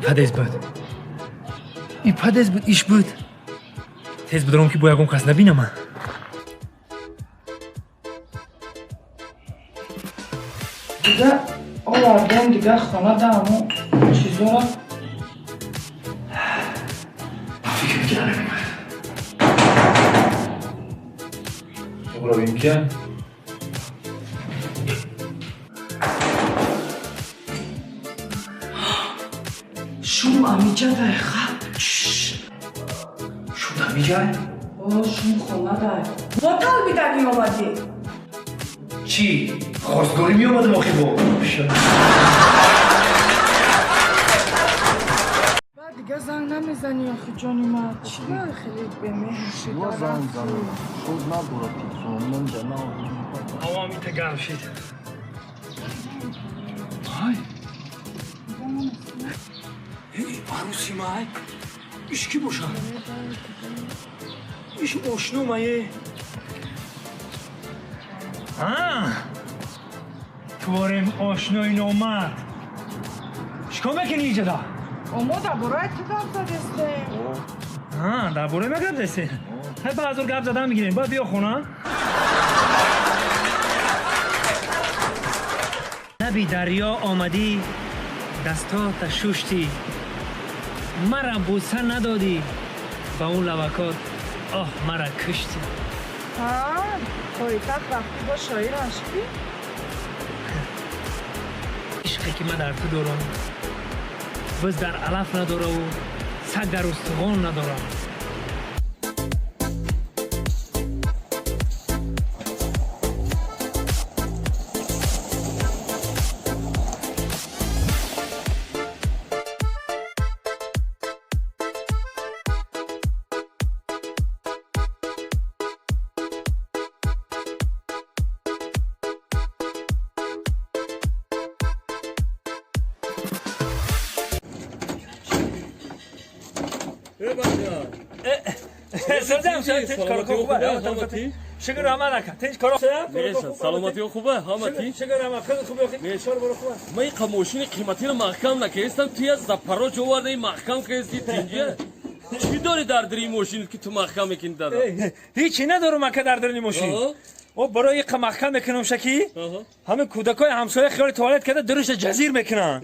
падез буд. И падез буд, иш буд. Тез будорам ки бо ягон кас набинама. دیگه آوردم دیگه خانه دامو چیزا فکر میکردم برو که شوم امیجا دقیقه شد همیجای؟ شوم خانه دقیقه مطال بیدنی آمدی چی؟ خواستگاری می آمدم آخی با بعد دیگه زنگ نمیزنی آخی جانی من چی باید خیلی به مهرشی ما زنگ زنم شد نبورا پیتون من جناب هوا میته گرم شید های عروسی مای ایش کی باشم ایش آشنو مایه توارم آشنوی نومد شکا میکنی اینجا دا؟ اما در برای تو گفت دسته در برای ما گفت دسته های بعضور گفت زدن میگیریم باید بیا خونه نبی دریا آمدی دستا تشوشتی مرا بوسه ندادی با اون لبکات آه مرا کشتی پایتخت وقتی با شاعر عشقی عشقی که من در تو دارم بز در علف نداره و سگ در استخوان نداره سلام خوبه شکر رحمت تنج کارو سلامتی خوبه حامتی شکر رحمت خیلی خوبه میشار برو خوبه ما این ماشین قیمتی رو محکم نکردم توی از زپراج آورده این محکم کردی تینجه چی داری در دری ماشین که تو محکم میکنی دادا هیچی ندارم که در دری ماشین او برای محکم میکنم شکی همه کودکای همسایه خیال توالت کرده درش جزیر میکنن